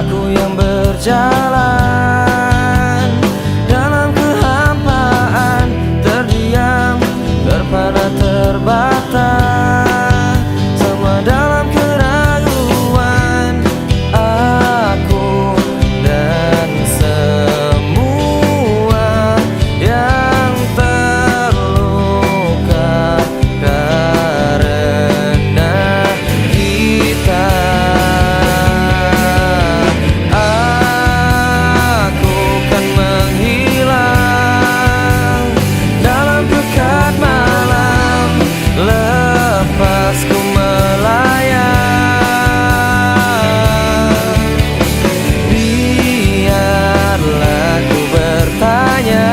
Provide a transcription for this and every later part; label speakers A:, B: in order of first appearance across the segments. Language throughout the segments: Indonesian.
A: aku yang berjalan dalam kehampaan, terdiam, terpana, terbata, semua dalam keraguan. Aku dan semua yang terluka karena kita. Aku kan menghilang dalam pekat malam, lepas ku melayang. Biarlah ku bertanya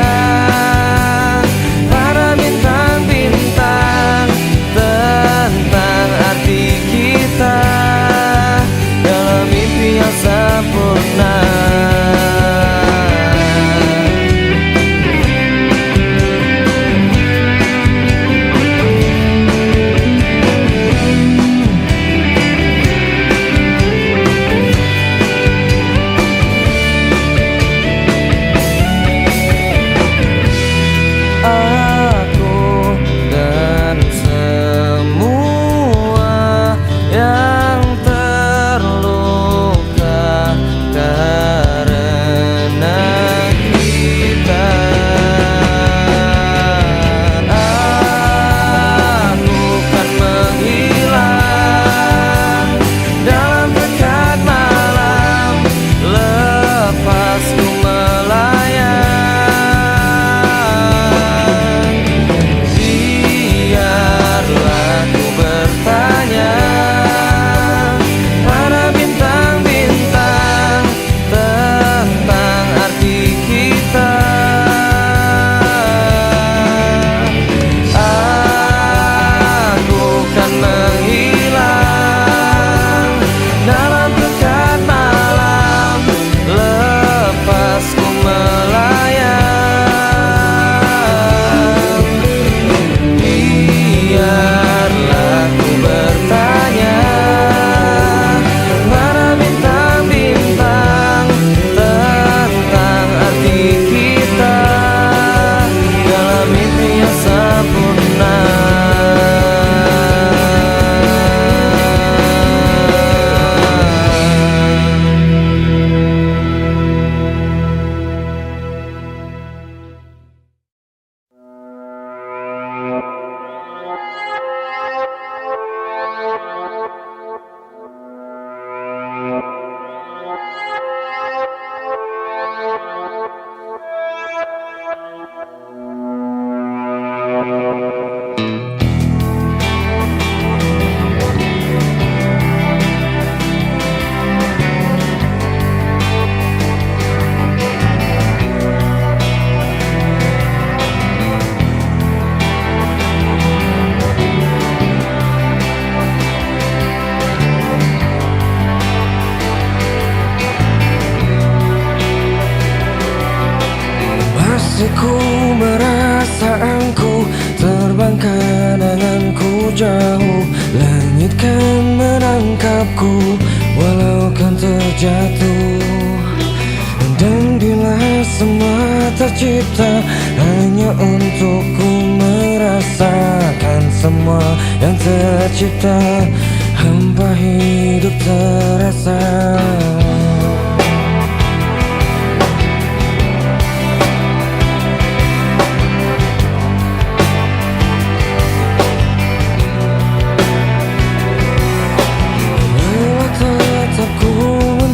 A: pada bintang-bintang tentang arti kita dalam mimpi yang sempurna. Aku dan semua yang terluka karena kita. Aku kan menghilang dalam pekat malam, lepas ku melayang. Biarlah ku bertanya pada bintang-bintang tentang arti kita. Aku kan menghilang dalam pekat malam, lepas ku melayang. Biarlah ku bertanya pada bintang-bintang tentang arti kita dalam mimpi yang sempurna. Masih ku merasa engkau terbang kenanganku jauh. Langit kan menangkapku walau kan terjatuh. Dan bila semua tercipta hanya untukku merasakan semua yang tercipta, hampa hidup terasa.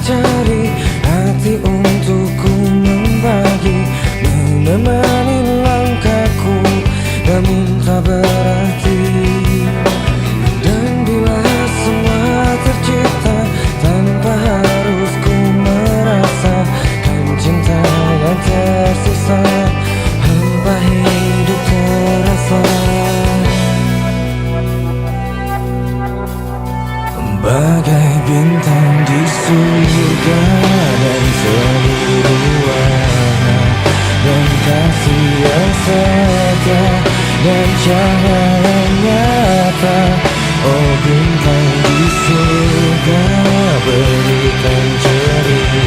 A: Mencari hati untukku membagi, menemani langkahku, namun tak berarti. Dan bila semua tercipta tanpa harus ku merasakan cinta yang tersisa, hampa hidup terasa. Bagai bintang di surga dan seluruh warna dan kasih yang setia dan cahaya nyata. Oh bintang di surga, berikan cerita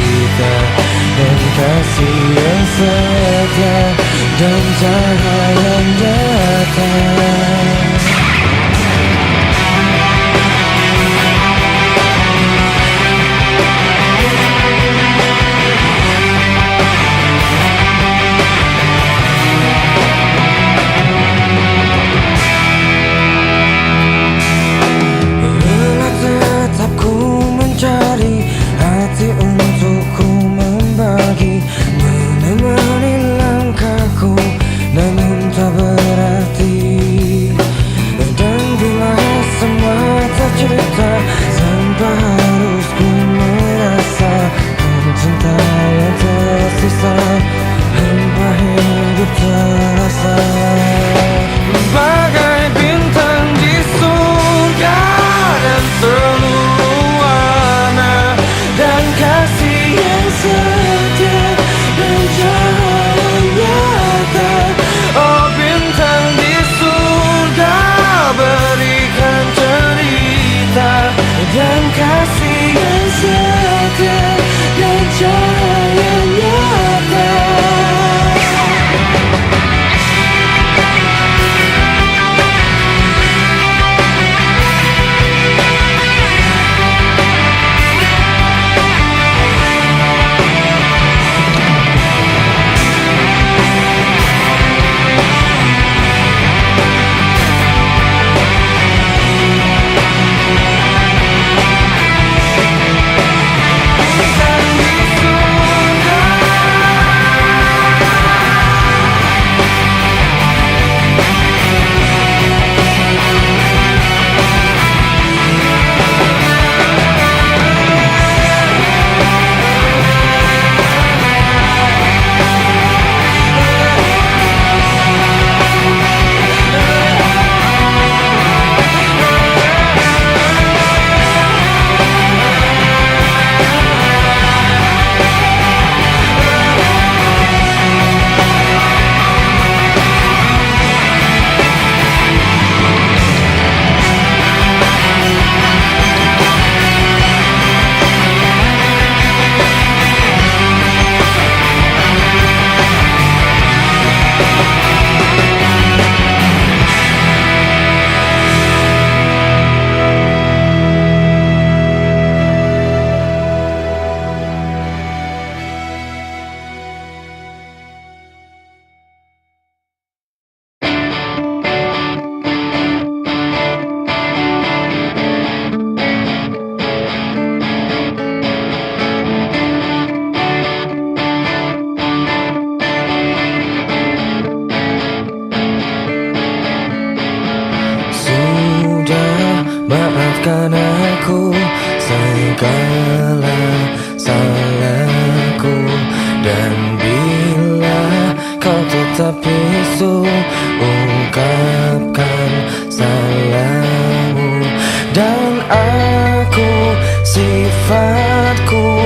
A: sifatku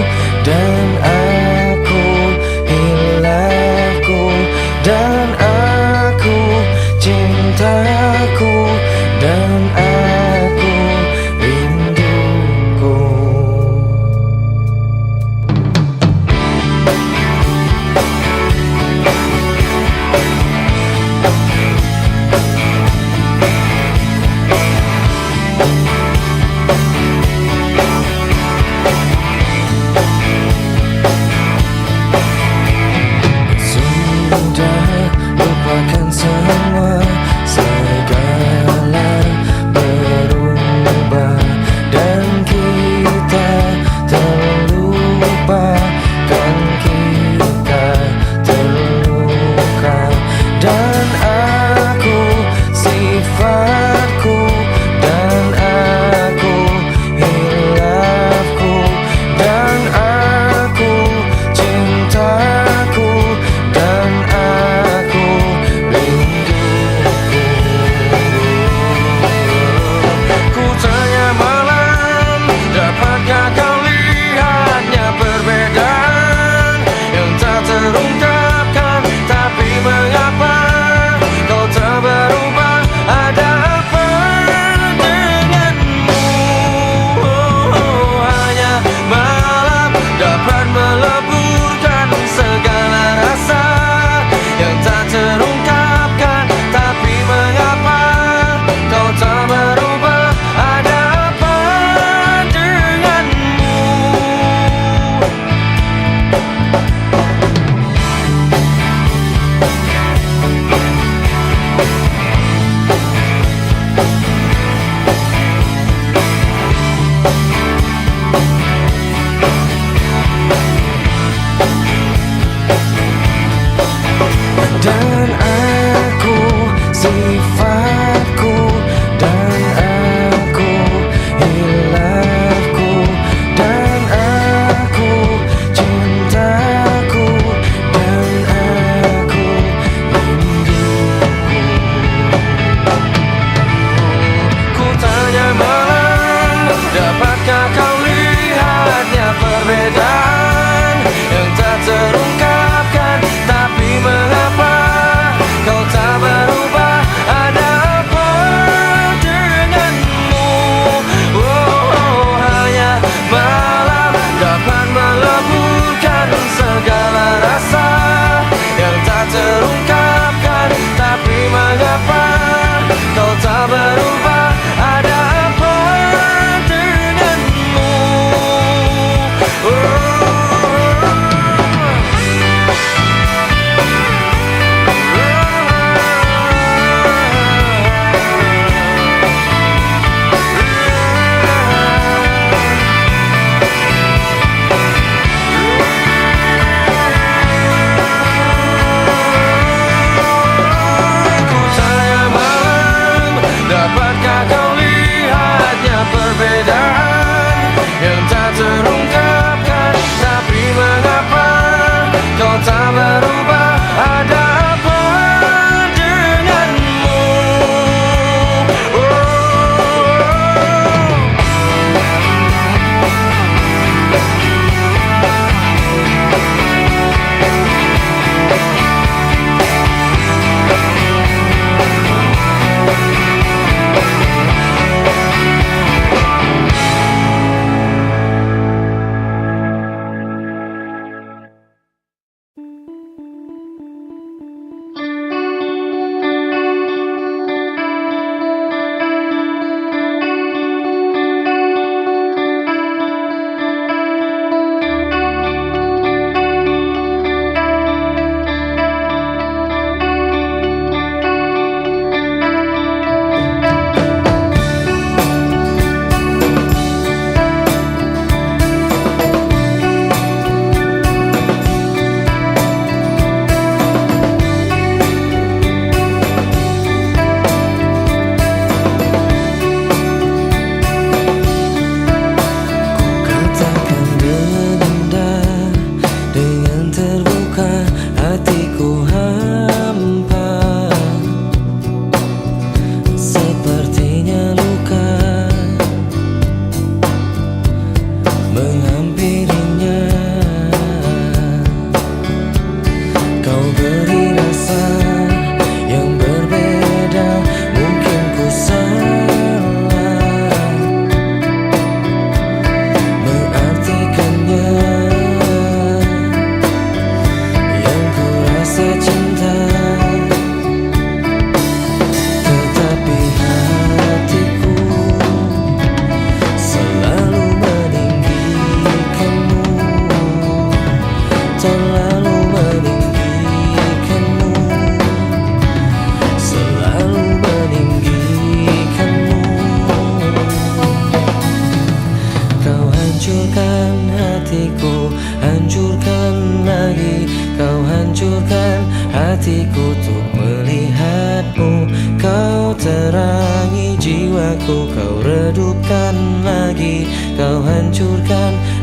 A: dan aku hilangku dan aku cintaku dan aku rinduku.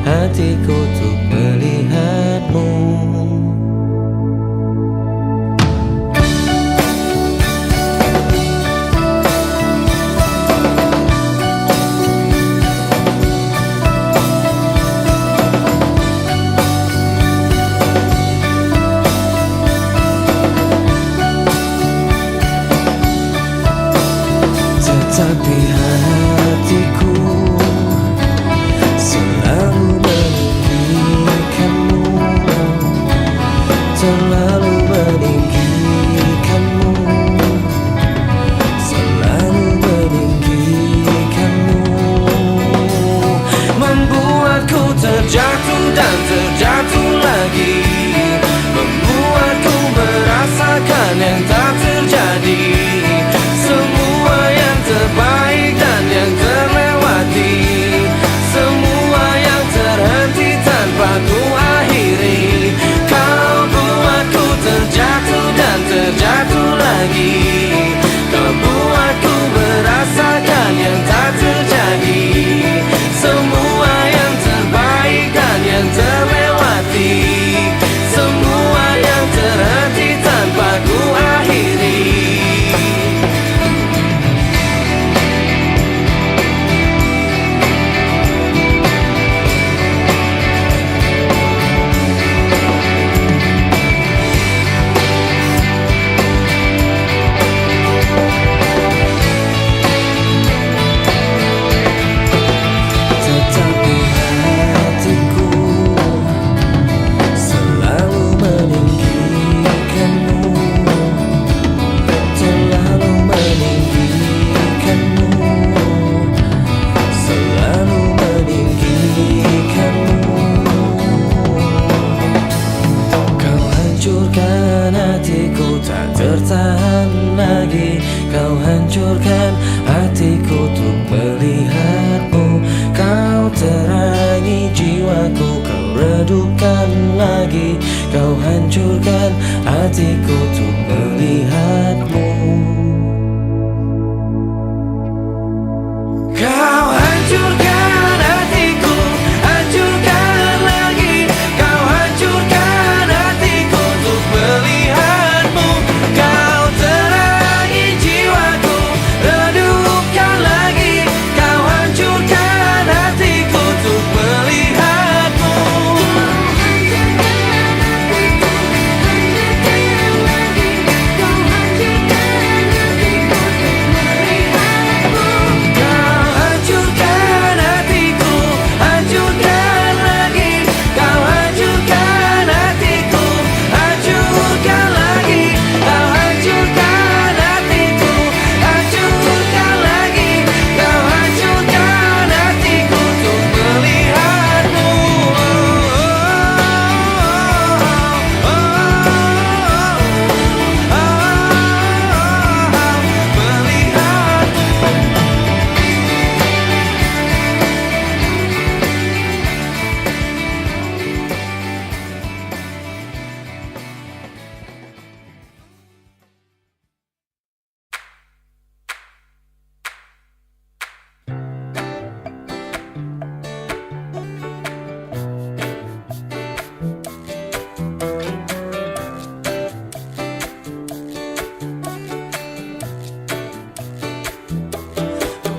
A: hatiku untuk melihatmu. Tetapi hatiku selalu meninggikanmu, terlalu meninggikanmu, selalu meninggikanmu, membuatku terjatuh dan terjatuh lagi, membuatku merasakan yang tak terjadi. Semua yang terbaik dan yang terlewati, semua yang terhenti tanpa ku akhiri. Kau buatku terjatuh dan terjatuh lagi, kau buatku merasakan yang tak terjadi. Semua yang terbaik dan yang terlewati, semua yang terhenti tanpa ku akhiri. Tertahan lagi, kau hancurkan hatiku untuk melihatmu. Kau terangi jiwaku, kau redupkan lagi, kau hancurkan hatiku untuk melihatmu. Kau hancurkan hatiku, hancurkan lagi, kau hancurkan hatiku untuk melihatmu.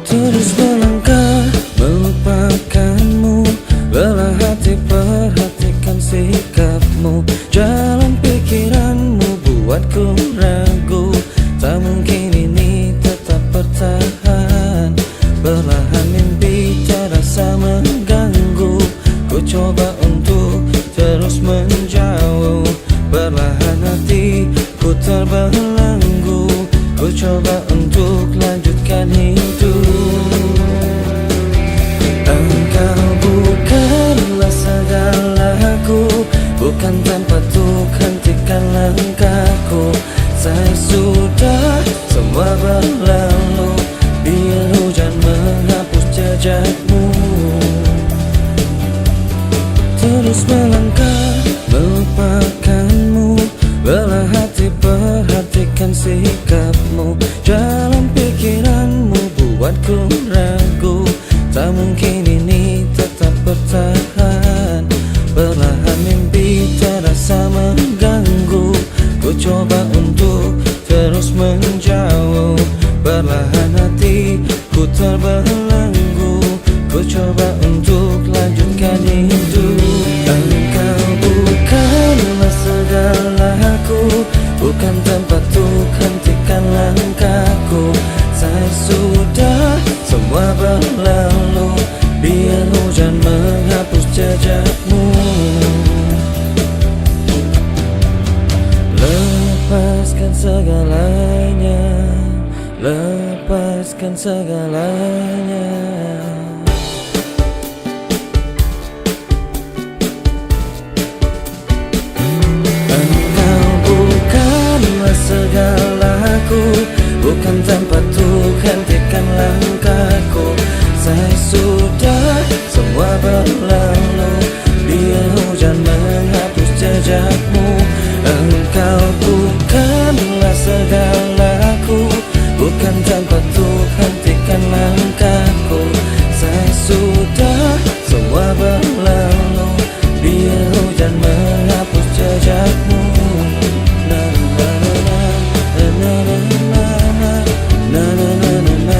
A: Terus melangkah melupakanmu, belah hati perhatikan sikapmu. Jalan pikiranmu buatku ragu, tak mungkin ini tetap bertahan. Perlahan mimpi terasa mengganggu, ku coba untuk terus menjauh. Perlahan hatiku terbelenggu, ku coba untuk lanjutkan hidup. Engkau bukanlah segalaku, bukan tempatku, hentikan langkahku. Saya sudah semua berlalu, biar hujan menghapus jejakmu. Terus melangkah melupakanmu, belah hati perhatikan sikapmu. Jalan pikiranmu buatku ragu, tak mungkin ini tetap bertahan. melupakan segalanya. Engkau bukanlah segalaku, bukan tempat untuk hentikan langkahku. Saya sudah semua berlalu, biar hujan menghapus jejakmu. Engkau bukanlah segalaku, bukan tempat untuk hentikan langkahku. Saya sudah semua berlalu, biar hujan menghapus jejakmu. Na na na na na na na na na na na na.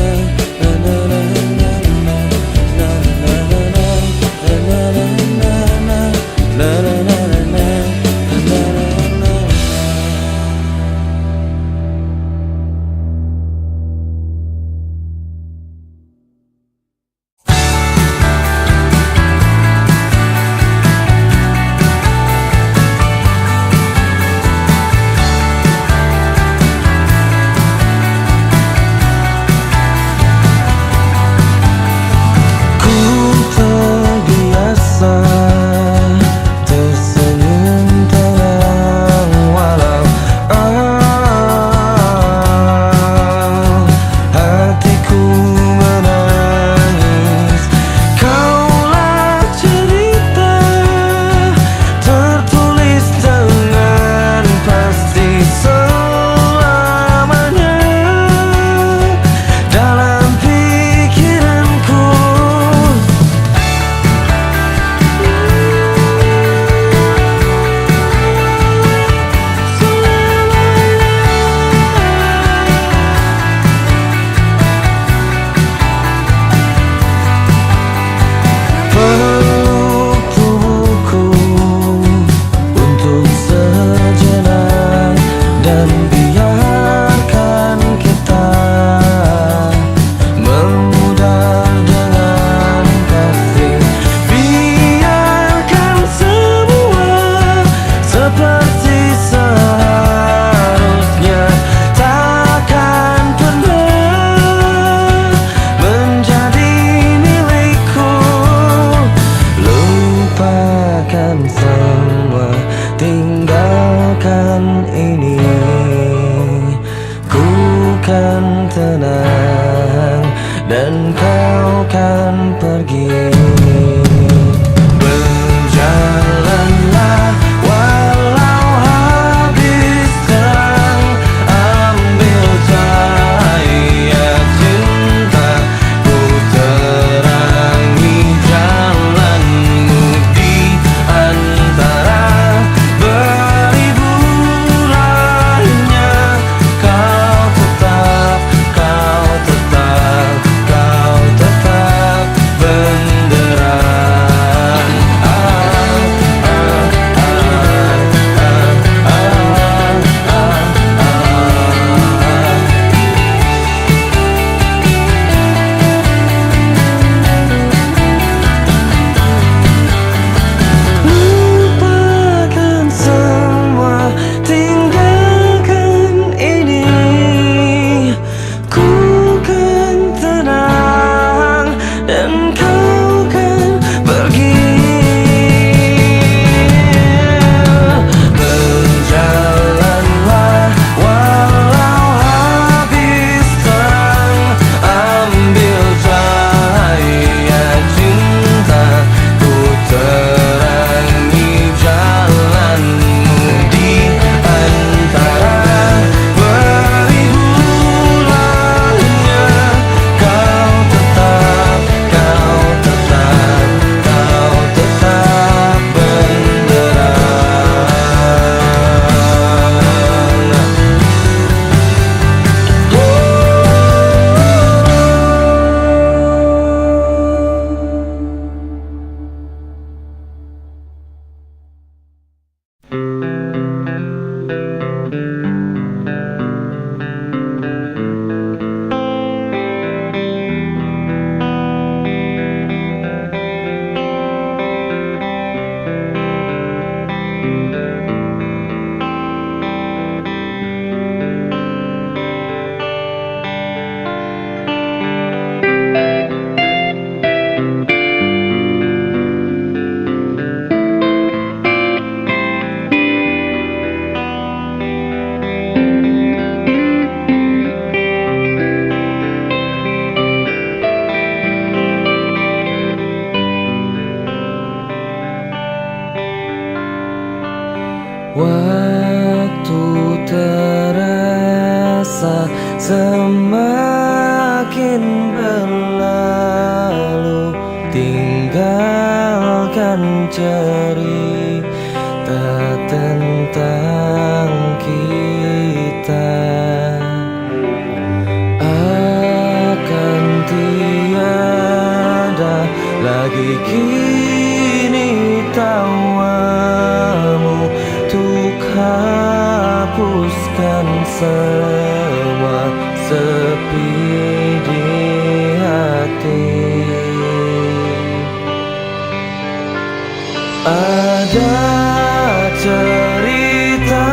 A: Tinggalkan ini, ku kan tenang dan kau kan pergi. Berjalanlah walau habis terang, ambil cahaya cinta, ku terangi jalanmu di antara beribu Waktu terasa semakin berlalu, tinggalkan cerita tentang kita. Akan tiada lagi kini tawamu untuk hapuskan semua sepi di hati. Ada cerita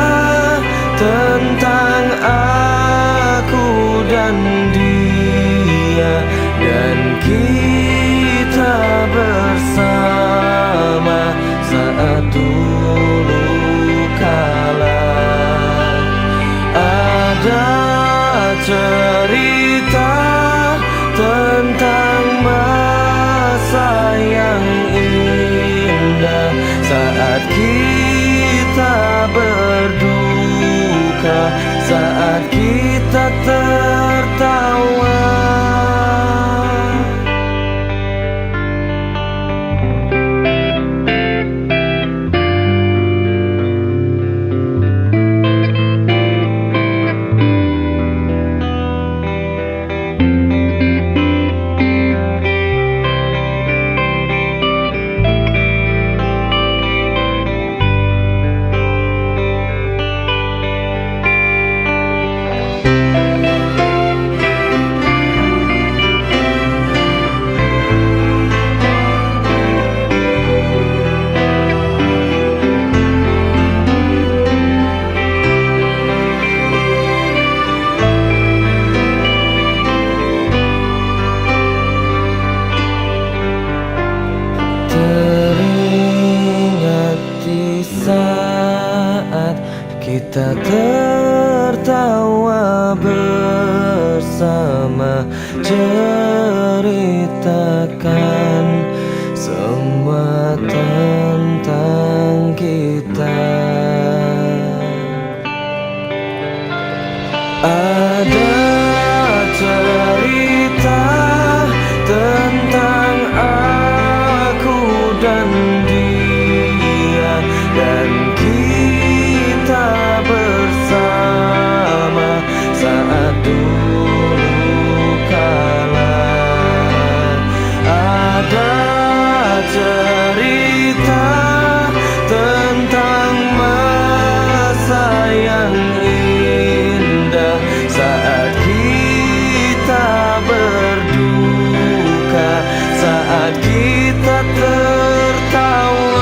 A: tentang aku dan dia, dan kita bersama saat dulu kala. Ada cerita tentang masa yang indah saat kita berduka, saat kita tertawa. Saat kita tertawa bersama, ceritakan semua tentang kita. Ada cerita tentang aku dan dia, dan kita bersama saat dulu kala. Ada cerita tentang masa yang indah saat kita berduka, saat kita tertawa.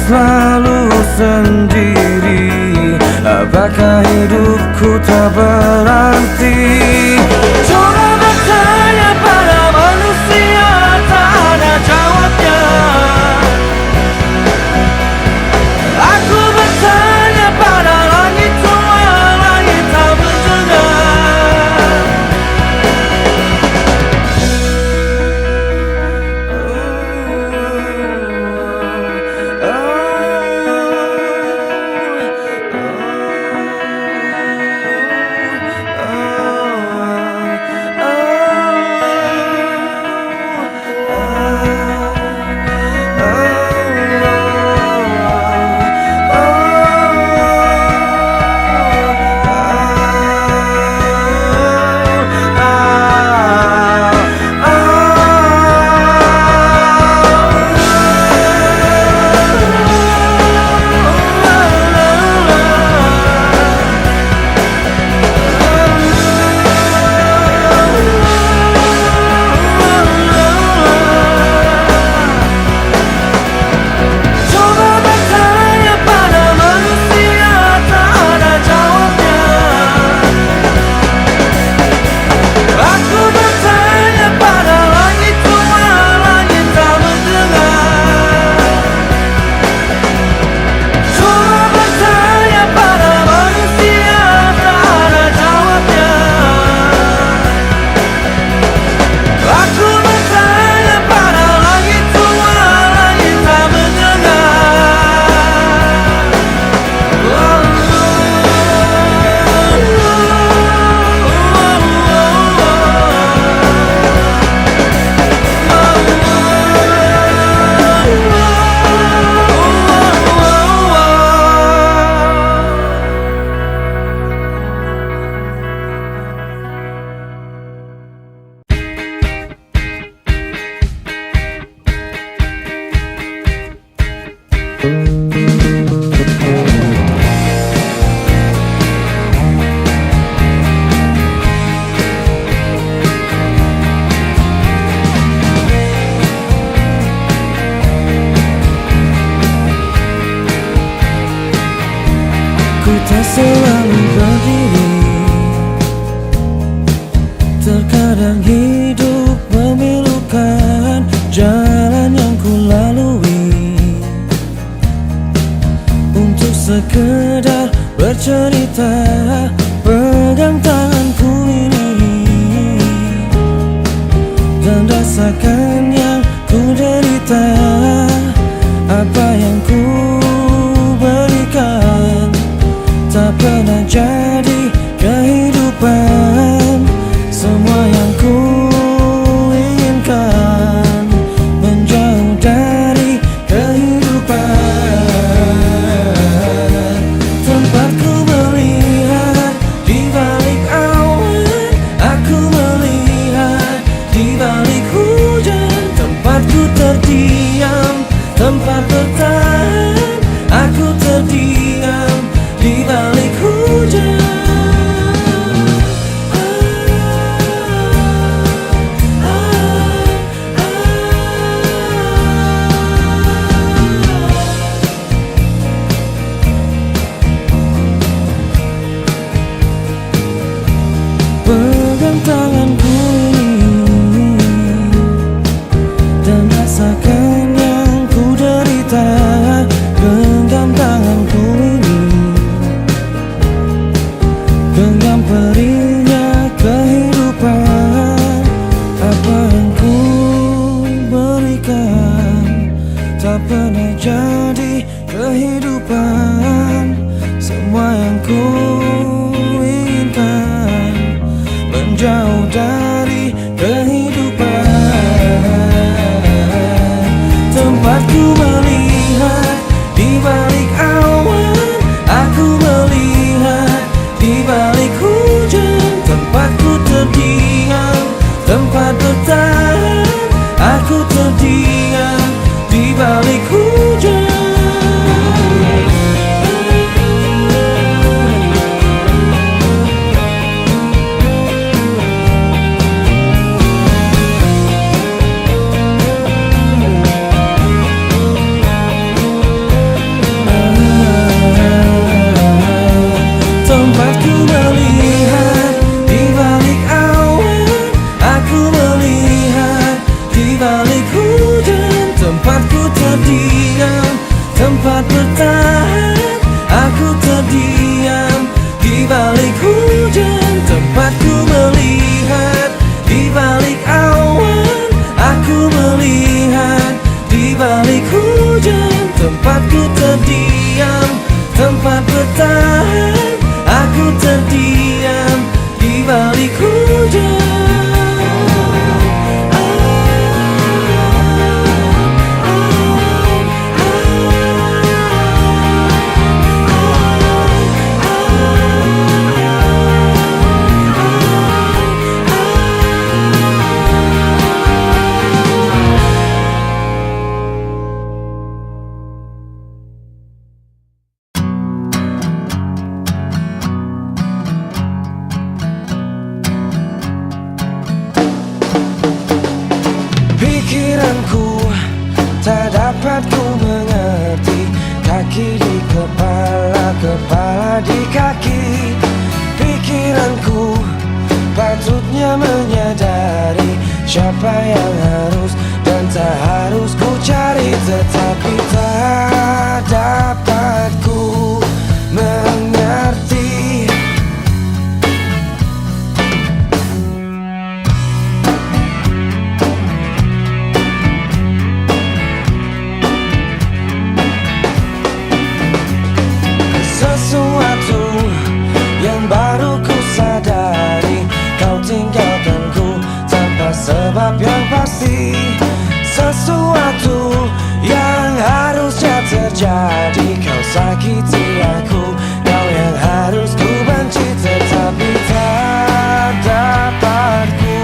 A: selalu sendiri? Apakah hidupku tak berarti? Coba bertanya pada manusia, tak ada jawabnya. Aku bertanya pada langit tua, langit tak mendengar.
B: Ku tak selalu begini. Terkadang hidup memilukan jalan yang ku lalui untuk sekedar bercerita. Pegang tanganku ini dan rasakan yang ku derita. Apa yang ku berikan tak pernah jadi kehidupan. Semua yang ku inginkan menjauh dari kehidupan. Tempat ku melihat di balik awan, aku melihat di balik hujan. Tempat ku terdiam, tempat bertahan, aku terdiam di balik hujan. Pegang tanganku ini dan rasakan yang ku derita. Genggam tanganku ini, genggam perihnya kehidupan. Apa yang ku berikan tak pernah jadi kehidupan. Semua yang ku inginkan menjauh dari kehidupan. Tempat ku melihat di balik awan, aku melihat di balik hujan. Tempat ku terdiam, tempat bertahan, aku terdiam di balik hujan. Pikiranku tak dapat ku mengerti. Kaki di kepala, kepala di kaki. Pikiranku patutnya menyadari siapa yang harus dan tak harus ku cari, tetapi tak dapat ku mengerti. Sesuatu yang baru ku sadari, kau tinggalkanku tanpa sebab yang pasti. Sesuatu yang harusnya terjadi, kau sakiti aku, kau yang harus ku benci, tetapi tak dapat ku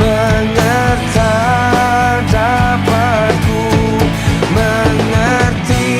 B: mengerti, tak dapat ku mengerti.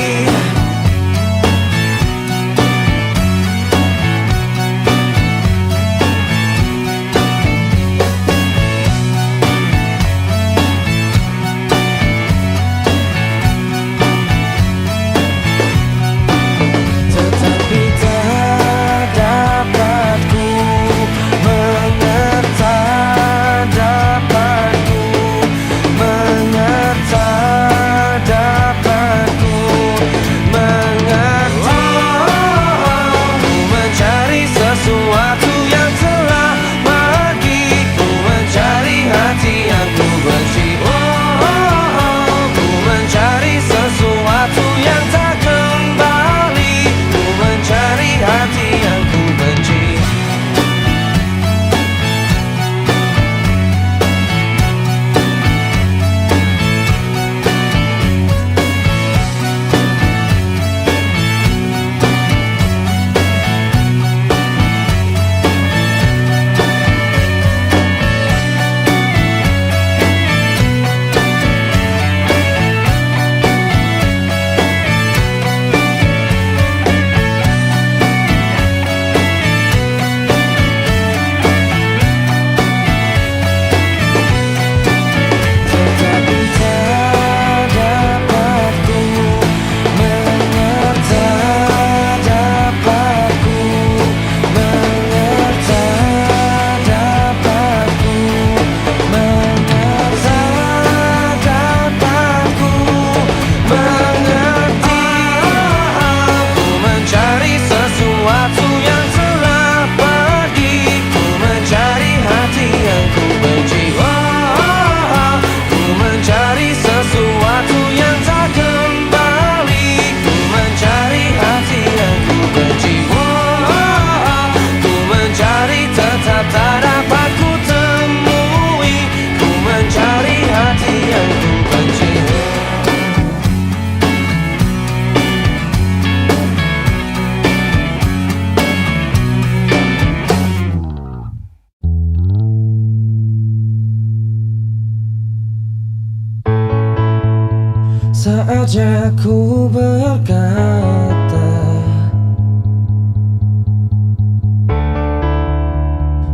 B: Saatnya ku berkata,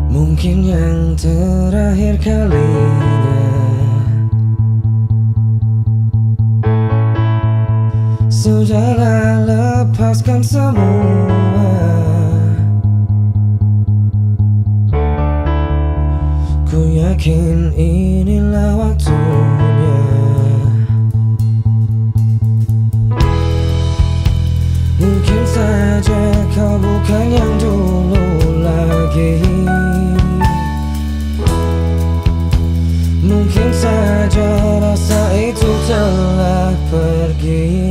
B: mungkin yang terakhir kalinya. Sudahlah, lepaskan semua. Ku yakin inilah waktunya. Mungkin saja kau bukan yang dulu lagi. Mungkin saja rasa itu telah pergi.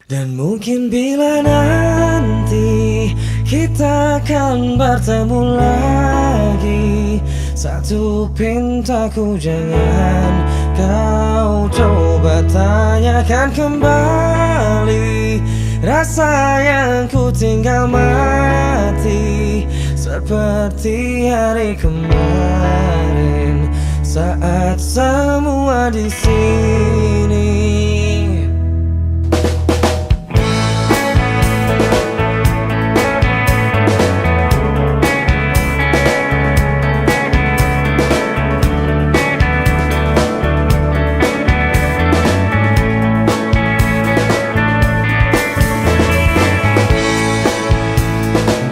B: Dan mungkin bila nanti kita akan bertemu lagi, satu pintaku jangan kau coba tanyakan kembali. Rasa yang ku tinggal mati seperti hari kemarin saat semua di sini.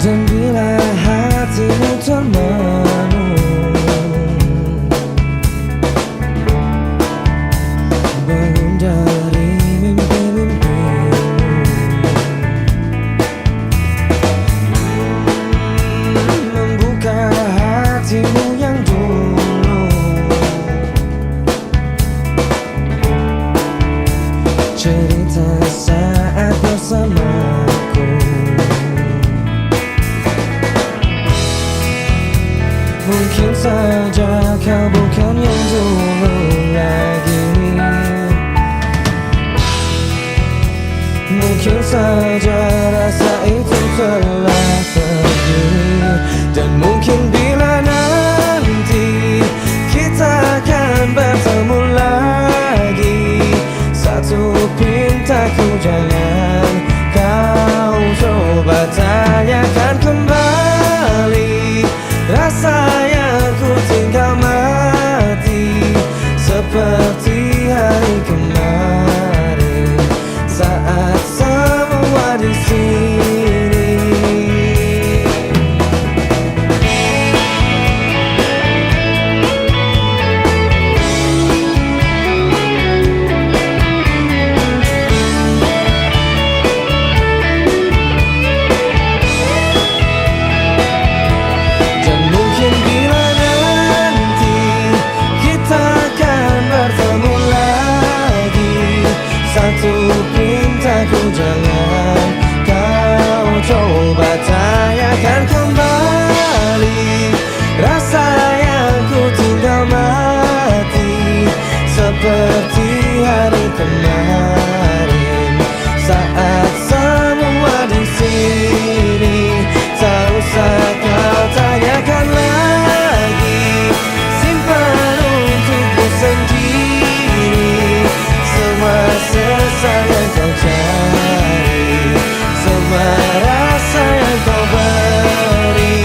B: Dan bila hatimu termenung, bangun dari mimpi-mimpimu. Membuka hatimu yang dulu, cerita saat bersamaku. Mungkin saja kau bukan yang dulu lagi. Mungkin saja rasa itu telah pergi. Dan mungkin bila nanti kita akan bertemu lagi, satu pintaku jangan kau coba tanyakan kembali. Rasa yang ku tinggal mati seperti hari kemarin saat semua di sini. Satu pintaku jangan kau coba tanyakan kembali. Rasa yang ku tinggal mati seperti hari kemarin saat semua di sini. Tak usah kau tanyakan lagi, simpan untukku sendiri. Semua sesal yang kau cari, semua rasa yang kau beri.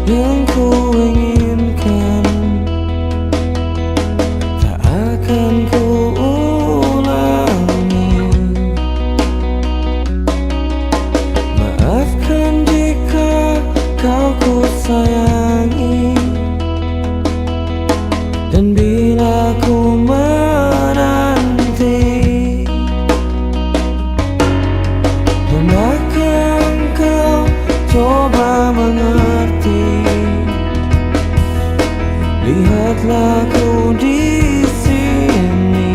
B: Yang ku inginkan tak akan ku ulangi. Maafkan jika kau ku sayangi, dan bila ku menanti, hendaknya kau coba mengerti. Lihatlah ku di sini.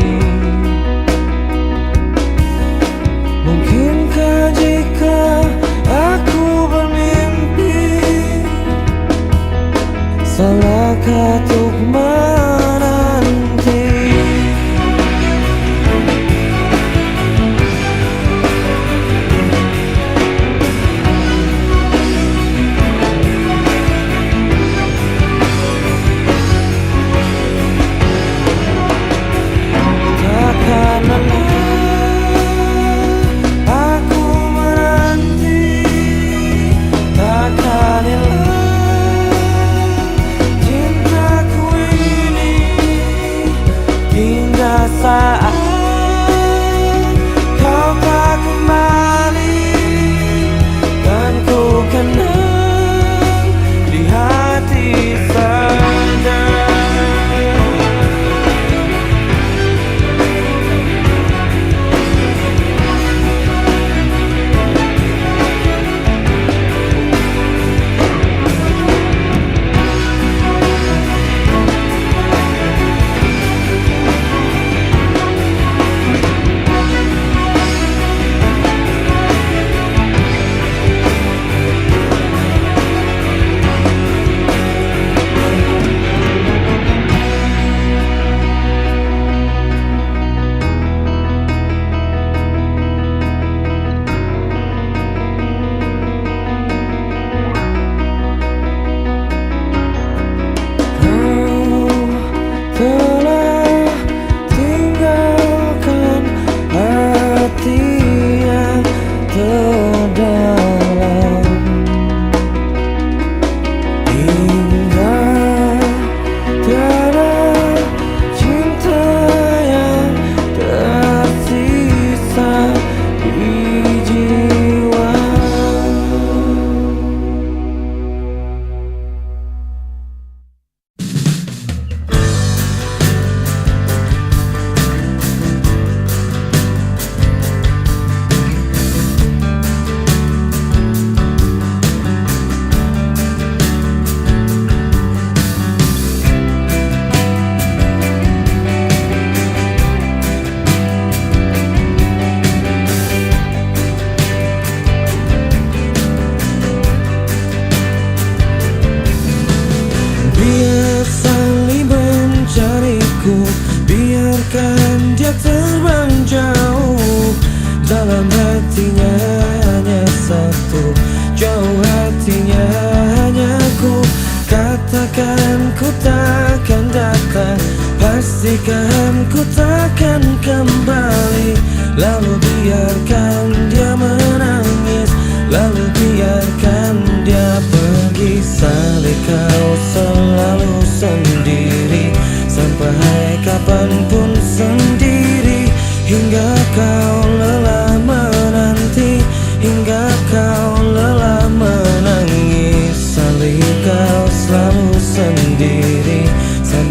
B: Mungkinkah jika aku bermimpi, salahkah untuk menanti?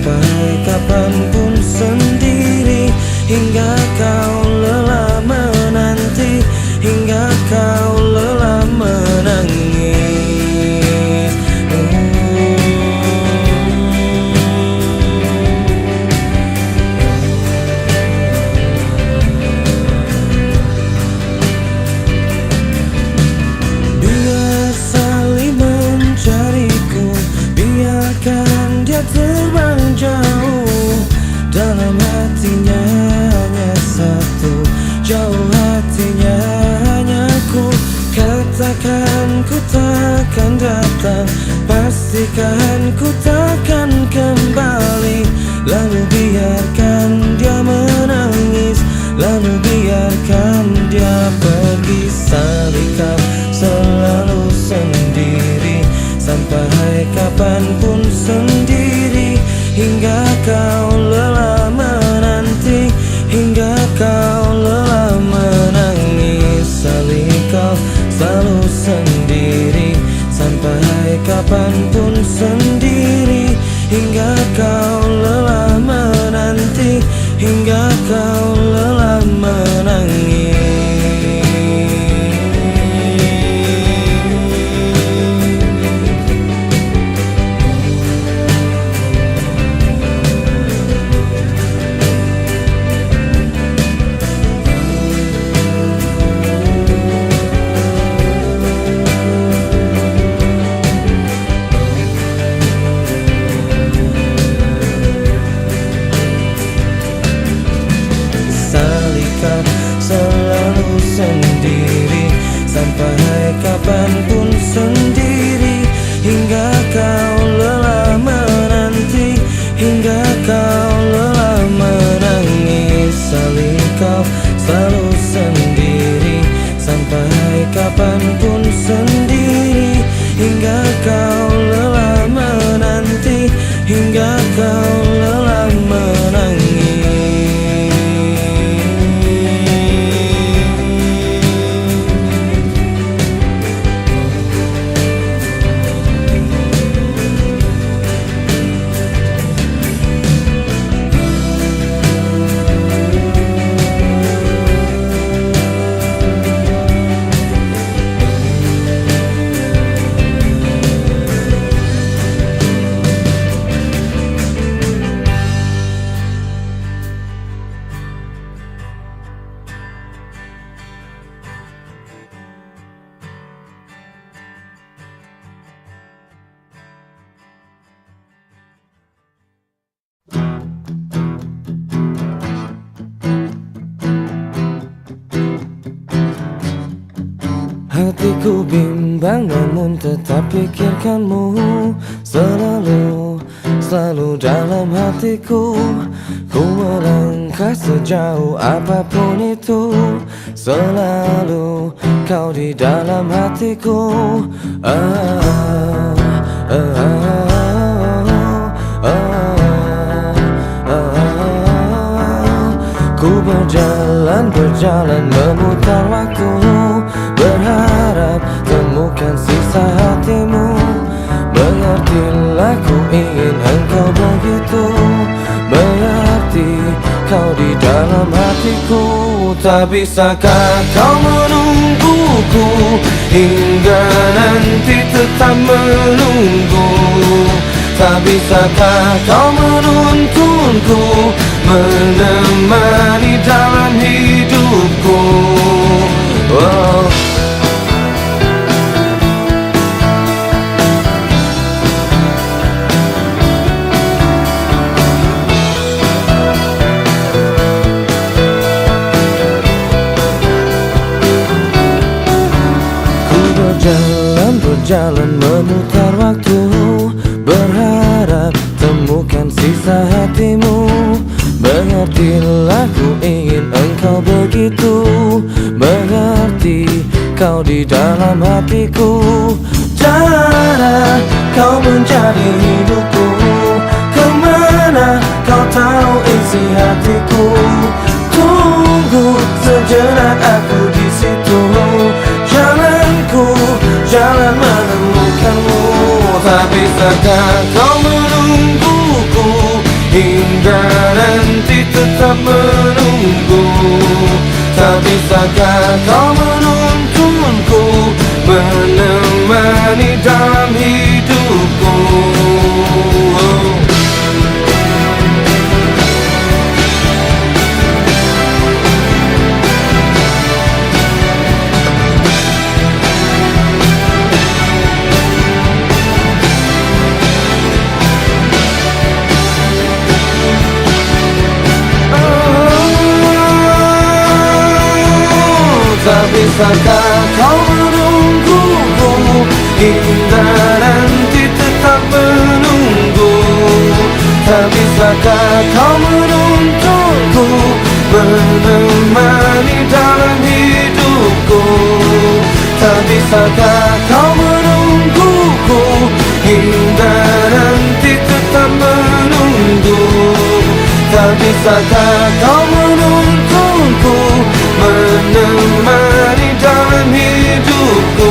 B: sampai kapanpun sendiri, hingga kau lelah menanti, hingga kau lelah menangis. Biar saling mencariku, biarkan dia terbang jauh. Dalam hatinya hanya satu, jauh hatinya hanya ku. Katakan ku takkan datang, pastikan ku takkan kembali. Lalu biarkan dia menangis, lalu biarkan dia pergi. Salih kau selalu sendiri, sampai kapanpun sendiri, hingga kau lelah menanti, hingga kau lelah menangis. Salih kau selalu sendiri, sampai kapanpun sendiri, hingga kau lelah menanti, hingga kau lelah menangis. Selalu sendiri, sampai kapanpun sendiri, hingga kau lelah menanti, hingga kau lelah menangis. Salih kau selalu sendiri, sampai kapanpun sendiri, hingga kau lelah menanti, hingga kau lelah menangis. Hatiku bimbang namun tetap pikirkanmu selalu, selalu dalam hatiku. Ku melangkah sejauh apapun itu, selalu kau di dalam hatiku. Ku berjalan, berjalan memutar waktu, berharap temukan sisa hatimu. Mengertilah ku ingin engkau begitu, berarti kau di dalam hatiku. Tak bisakah kau menungguku hingga nanti tetap menunggu? Tak bisakah kau menuntunku menemani dalam hidupku? Oh. Berjalan memutar waktu, berharap temukan sisa hatimu. Mengertilah ku ingin engkau begitu, mengerti kau di dalam hatiku. Cara kau menjadi hidupku, kemana kau tahu isi hatiku. Tunggu sejenak aku di situ, jalanku jalan menemukanmu. Tak bisakah kau menungguku
A: hingga nanti tetap menunggu. Tak bisakah kau menuntunku, menemani dalam hidupku? Tak bisakah kau menungguku, hingga nanti tetap menunggu. Tak bisakah kau menuntunku, menemani dalam hidupku? Tak bisakah kau menungguku, hingga nanti tetap menunggu? Tak bisakah kau menuntunku, menemani dalam hidupku?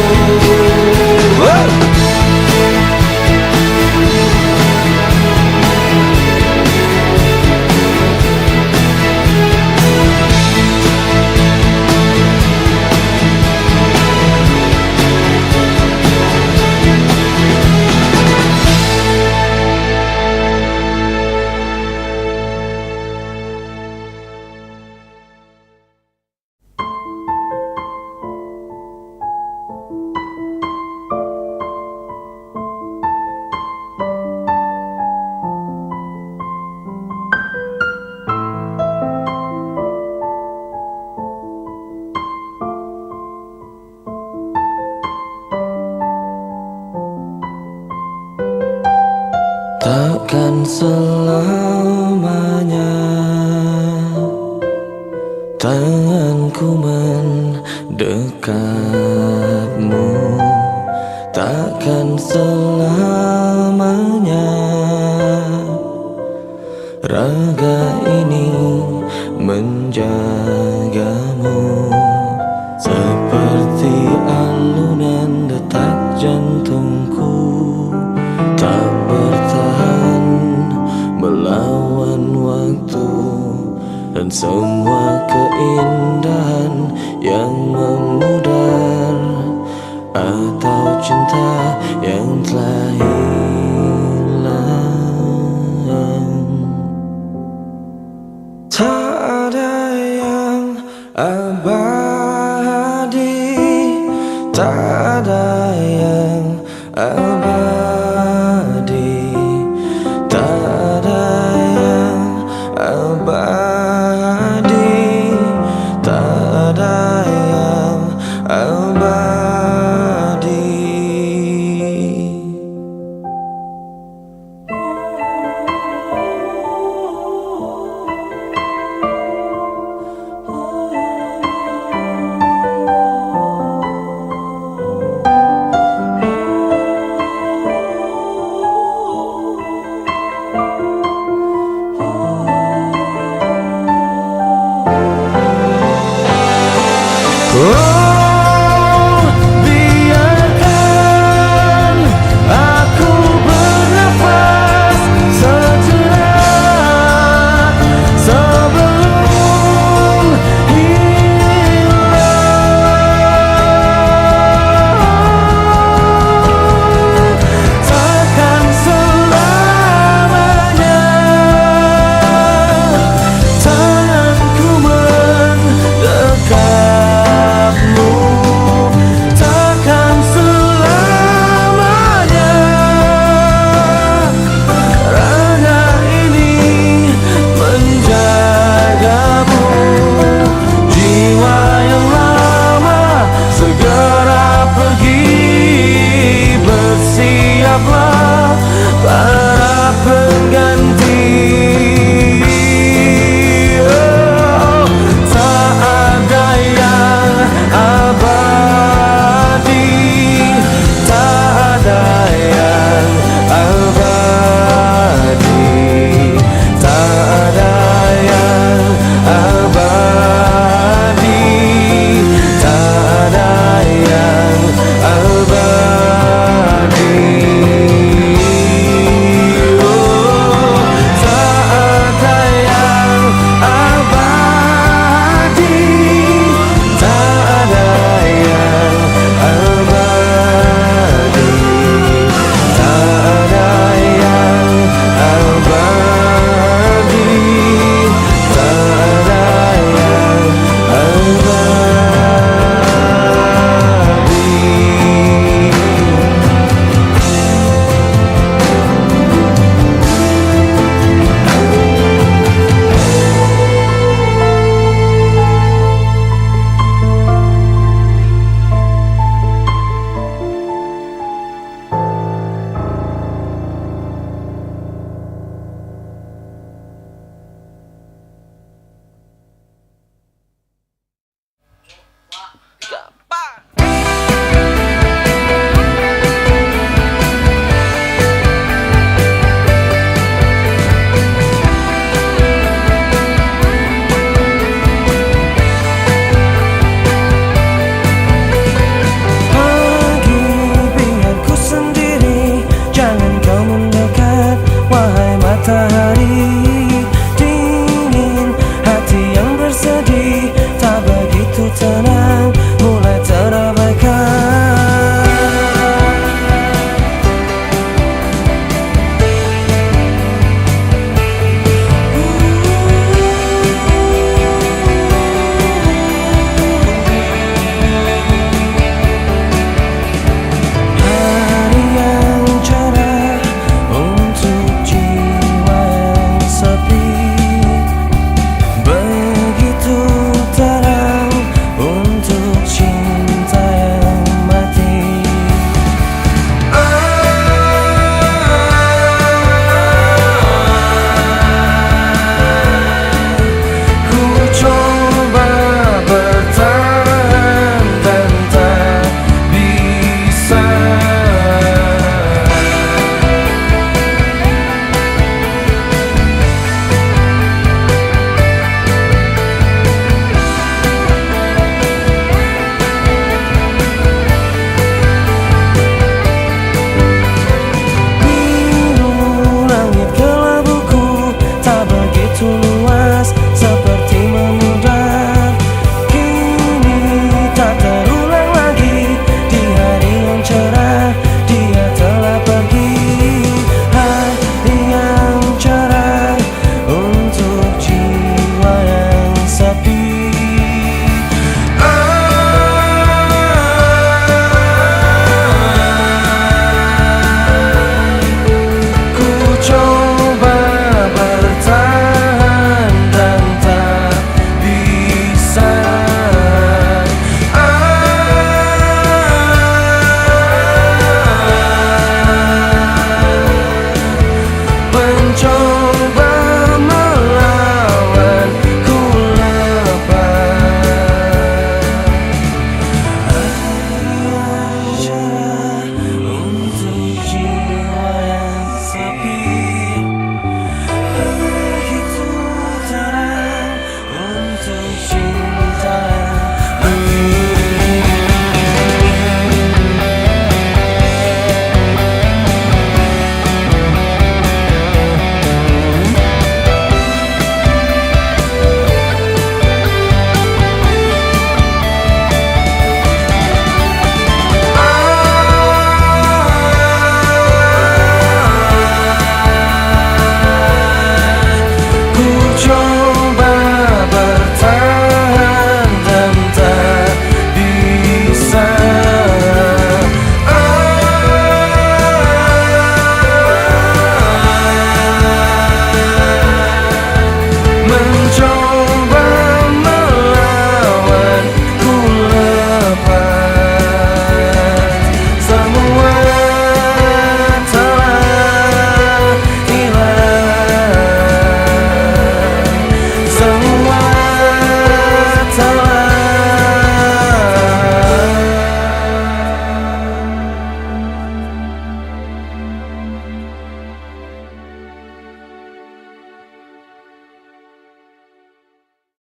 A: Takkan selamanya tanganku mendekatmu, takkan selamanya raga ini menjagamu. Seperti alunan detak jantungku tak bertahan melawan waktu, dan semua keindahan yang memudar atau cinta yang telah hilang. Tak ada yang abadi